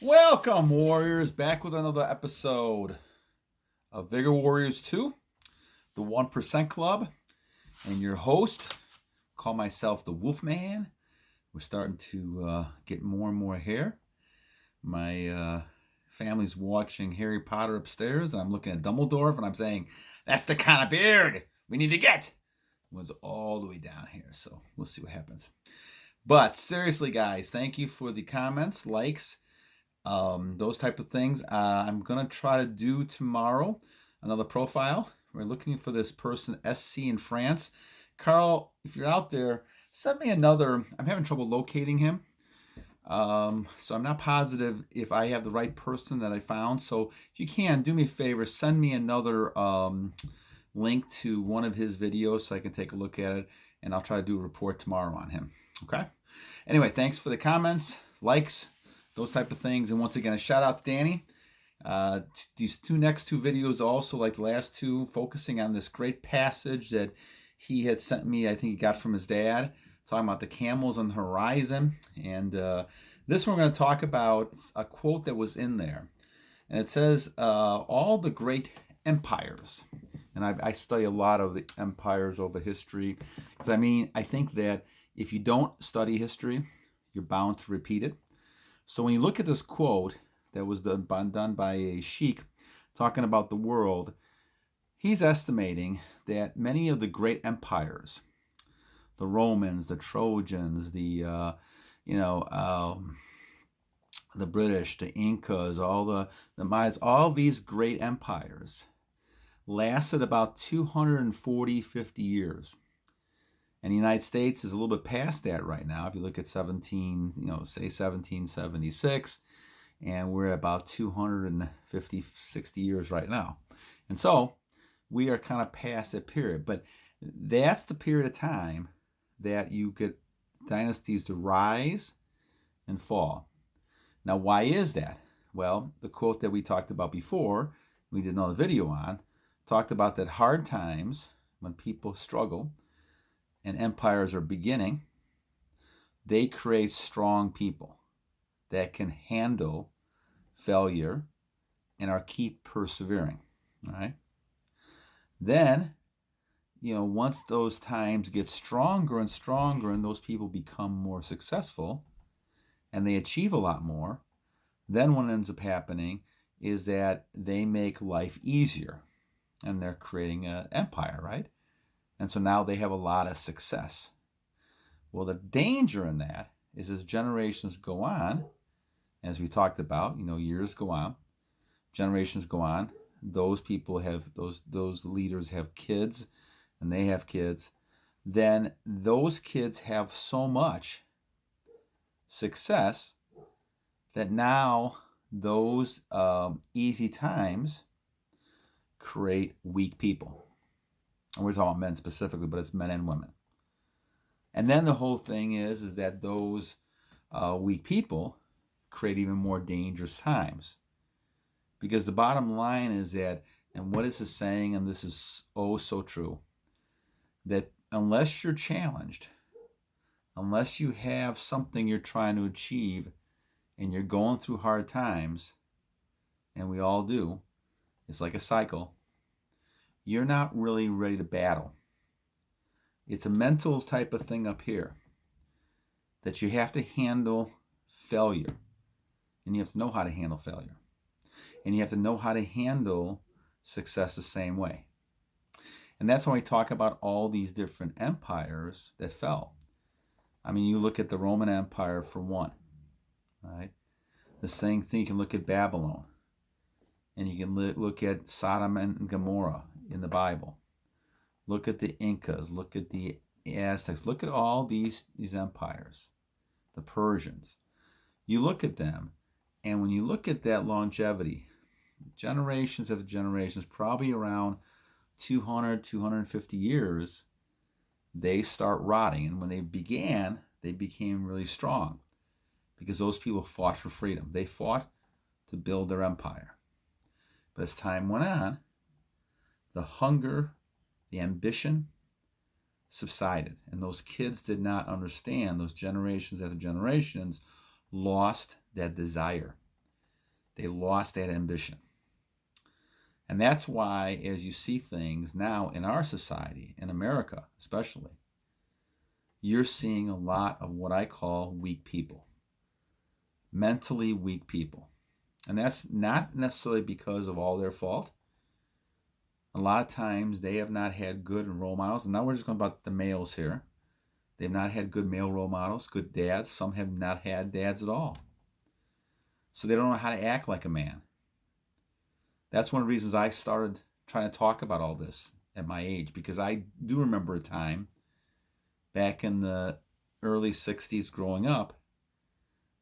Welcome, Warriors, back with another episode of Vigor Warriors 2, the 1% Club, and your host. Call myself the Wolfman. We're starting to get more and more hair. My family's watching Harry Potter upstairs, and I'm looking at Dumbledore, and I'm saying, that's the kind of beard we need to get. It was all the way down here, so we'll see what happens. But seriously, guys, thank you for the comments, likes, those type of things. I'm going to try to do tomorrow another profile. We're looking for this person, SC in France. Carl, if you're out there, send me another. I'm having trouble locating him. So I'm not positive if I have the right person that I found. So if you can, do me a favor, send me another link to one of his videos so I can take a look at it, and I'll try to do a report tomorrow on him. Okay? Anyway, thanks for the comments, likes, those type of things. And once again, a shout out to Danny. These next two videos also, like the last two, focusing on this great passage that he had sent me, I think he got from his dad, talking about the camels on the horizon. And this one we're going to talk about a quote that was in there. And it says, all the great empires, and I study a lot of the empires over history, because I think that if you don't study history, you're bound to repeat it. So when you look at this quote that was done by a sheik talking about the world, he's estimating that many of the great empires, the Romans, the Trojans, the British, the Incas, all the Mayas, all these great empires lasted about 250 years. And the United States is a little bit past that right now. If you look at 1776, and we're at about 250, 60 years right now. And so we are kind of past that period. But that's the period of time that you get dynasties to rise and fall. Now, why is that? Well, the quote that we talked about before, we did another video on, talked about that hard times when people struggle and empires are beginning, they create strong people that can handle failure and are keep persevering. All right. Then, once those times get stronger and stronger and those people become more successful and they achieve a lot more, then what ends up happening is that they make life easier and they're creating an empire, right? And so now they have a lot of success. Well, the danger in that is as generations go on, as we talked about, years go on, generations go on, those people have, those leaders have kids, and they have kids, then those kids have so much success that now those easy times create weak people. And we're talking about men specifically, but it's men and women. And then the whole thing is that those weak people create even more dangerous times. Because the bottom line is that, and what is it saying, and this is oh so true, that unless you're challenged, unless you have something you're trying to achieve, and you're going through hard times, and we all do, it's like a cycle, you're not really ready to battle. It's a mental type of thing up here that you have to handle failure. And you have to know how to handle failure. And you have to know how to handle success the same way. And that's when we talk about all these different empires that fell. You look at the Roman Empire for one, right? The same thing, you can look at Babylon. And you can look at Sodom and Gomorrah in the Bible. Look at the Incas. Look at the Aztecs. Look at all these empires. The Persians. You look at them, and when you look at that longevity, generations after generations, probably around 200, 250 years, they start rotting. And when they began, they became really strong because those people fought for freedom. They fought to build their empire. But as time went on, the hunger, the ambition subsided. And those kids did not understand, those generations after generations lost that desire. They lost that ambition. And that's why, as you see things now in our society, in America especially, you're seeing a lot of what I call weak people, mentally weak people. And that's not necessarily because of all their fault. A lot of times they have not had good role models. And now we're just going about the males here. They've not had good male role models, good dads. Some have not had dads at all. So they don't know how to act like a man. That's one of the reasons I started trying to talk about all this at my age, because I do remember a time back in the early 60s growing up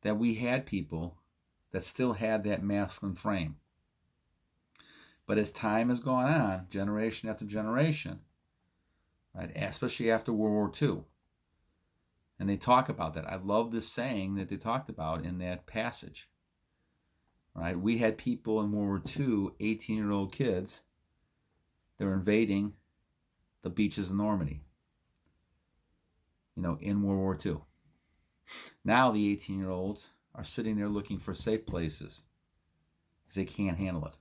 that we had people that still had that masculine frame. But as time has gone on, generation after generation, right, especially after World War II, and they talk about that. I love this saying that they talked about in that passage. Right? We had people in World War II, 18-year-old kids, that were invading the beaches of Normandy, in World War II. Now the 18-year-olds are sitting there looking for safe places because they can't handle it.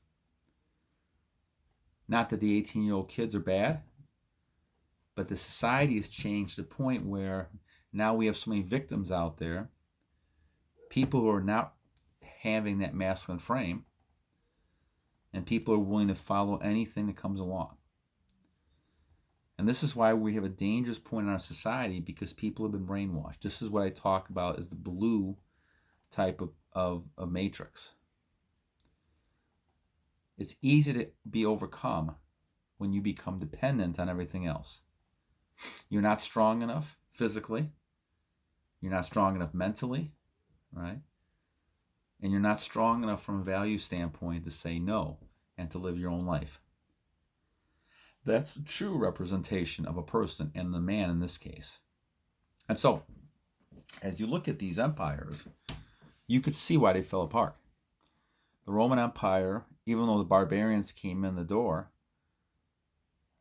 Not that the 18-year-old kids are bad, but the society has changed to the point where now we have so many victims out there, people who are not having that masculine frame, and people are willing to follow anything that comes along. And this is why we have a dangerous point in our society, because people have been brainwashed. This is what I talk about as the blue type of matrix. It's easy to be overcome when you become dependent on everything else. You're not strong enough physically. You're not strong enough mentally, right? And you're not strong enough from a value standpoint to say no and to live your own life. That's a true representation of a person, and the man in this case. And so, as you look at these empires, you could see why they fell apart. The Roman Empire, even though the barbarians came in the door,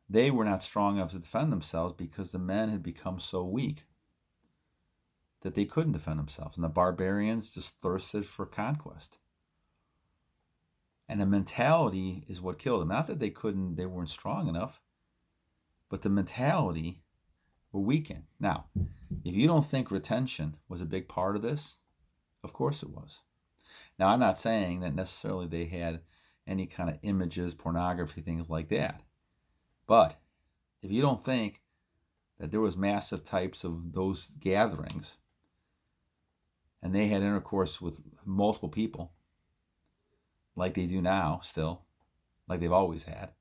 they were not strong enough to defend themselves because the men had become so weak that they couldn't defend themselves. And the barbarians just thirsted for conquest. And the mentality is what killed them. Not that they weren't strong enough, but the mentality were weakened. Now, if you don't think retention was a big part of this, of course it was. Now, I'm not saying that necessarily they had any kind of images, pornography, things like that. But if you don't think that there was massive types of those gatherings, and they had intercourse with multiple people, like they do now still, like they've always had,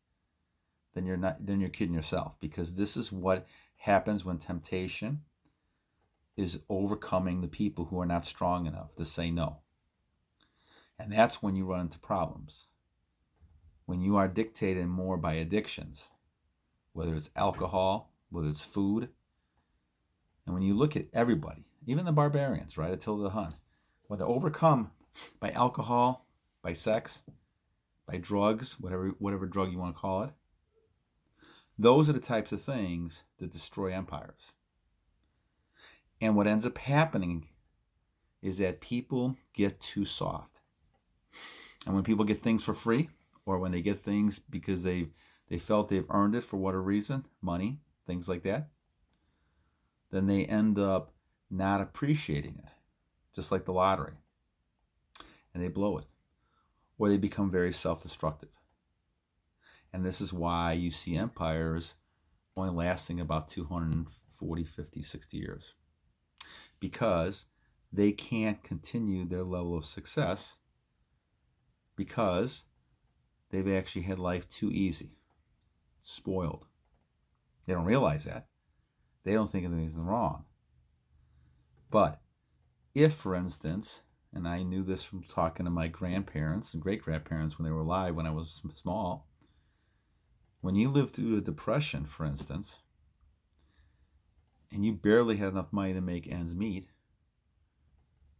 then you're kidding yourself, because this is what happens when temptation is overcoming the people who are not strong enough to say no. And that's when you run into problems. When you are dictated more by addictions, whether it's alcohol, whether it's food. And when you look at everybody, even the barbarians, right, Attila the Hun, when they're overcome by alcohol, by sex, by drugs, whatever drug you want to call it, those are the types of things that destroy empires. And what ends up happening is that people get too soft. And when people get things for free, or when they get things because they felt they've earned it for whatever reason, money, things like that, then they end up not appreciating it, just like the lottery. And they blow it. Or they become very self-destructive. And this is why you see empires only lasting about 240, 50, 60 years. Because they can't continue their level of success because they've actually had life too easy, spoiled. They don't realize that. They don't think anything's wrong. But if, for instance, and I knew this from talking to my grandparents and great-grandparents when they were alive when I was small, when you lived through a depression, for instance, and you barely had enough money to make ends meet,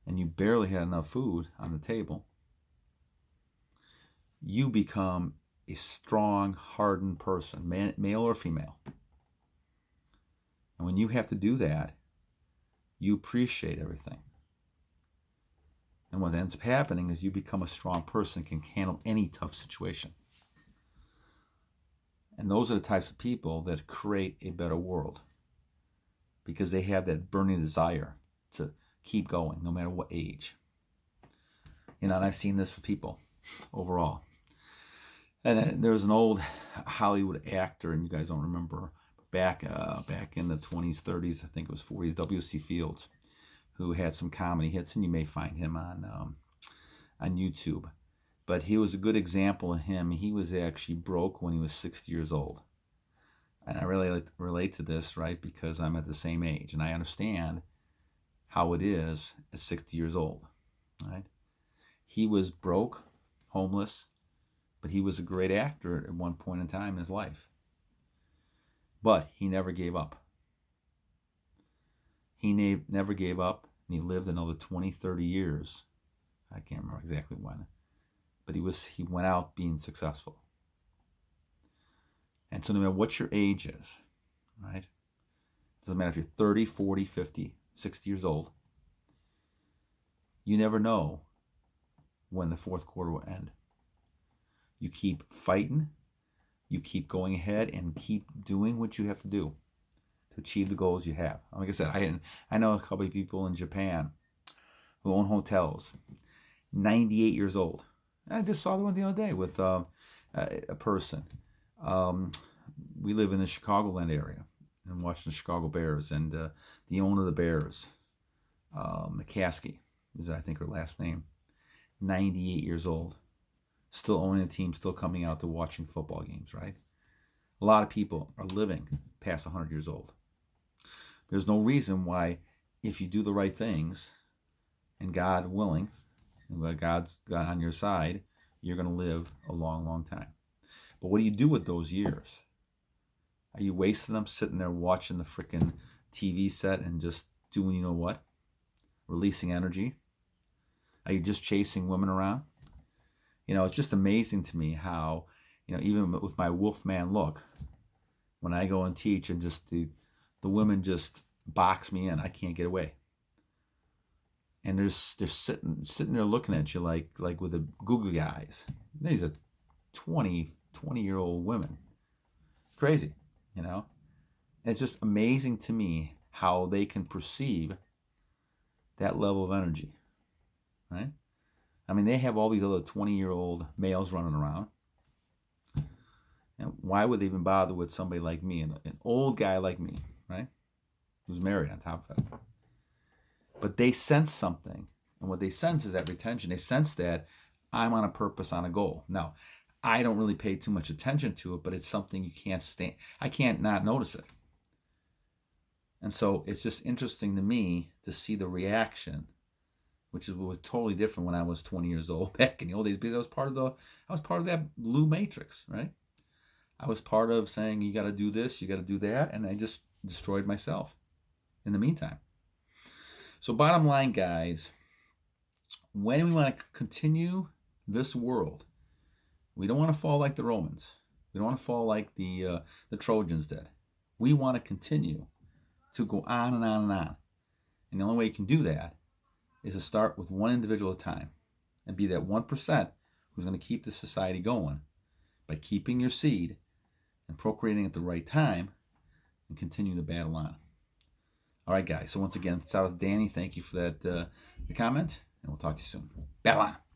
and you barely had enough food on the table, you become a strong, hardened person, male or female. And when you have to do that, you appreciate everything. And what ends up happening is you become a strong person, can handle any tough situation. And those are the types of people that create a better world, because they have that burning desire to keep going no matter what age. And I've seen this with people overall. And there was an old Hollywood actor, and you guys don't remember, back in the 20s, 30s, I think it was 40s, W.C. Fields, who had some comedy hits, and you may find him on YouTube. But he was a good example of him. He was actually broke when he was 60 years old. And I really relate to this, right, because I'm at the same age, and I understand how it is at 60 years old, right? He was broke, homeless, but he was a great actor at one point in time in his life. But he never gave up. He never gave up, and he lived another 20, 30 years. I can't remember exactly when. But he went out being successful. And so no matter what your age is, right? Doesn't matter if you're 30, 40, 50, 60 years old. You never know when the fourth quarter will end. You keep fighting. You keep going ahead and keep doing what you have to do to achieve the goals you have. Like I said, I know a couple of people in Japan who own hotels, 98 years old. I just saw the one the other day with a person. We live in the Chicagoland area and watching the Chicago Bears, and the owner of the Bears, McCaskey, is I think her last name, 98 years old, still owning a team, still coming out to watching football games, right? A lot of people are living past 100 years old. There's no reason why, if you do the right things, and God willing, and God's on your side, you're going to live a long, long time. But what do you do with those years? Are you wasting them sitting there watching the freaking TV set and just doing, you know what? Releasing energy? Are you just chasing women around? It's just amazing to me how, even with my wolfman look, when I go and teach and just the women just box me in, I can't get away. And they're sitting there looking at you like with the googly eyes. These are 20-year-old women. Crazy, And it's just amazing to me how they can perceive that level of energy, right? I mean, they have all these other 20-year-old males running around. And why would they even bother with somebody like me, an old guy like me, right? Who's married on top of that. But they sense something. And what they sense is that retention. They sense that I'm on a purpose, on a goal. Now, I don't really pay too much attention to it, but it's something you can't stand. I can't not notice it. And so it's just interesting to me to see the reaction, which was totally different when I was 20 years old back in the old days, because I was part of that blue matrix, right? I was part of saying, you got to do this, you got to do that, and I just destroyed myself in the meantime. So bottom line, guys, when we want to continue this world, we don't want to fall like the Romans. We don't want to fall like the Trojans did. We want to continue to go on and on and on. And the only way you can do that is to start with one individual at a time and be that 1% who's going to keep the society going by keeping your seed and procreating at the right time and continue to battle on. All right, guys. So once again, shout out to Danny. Thank you for that comment, and we'll talk to you soon. Battle on.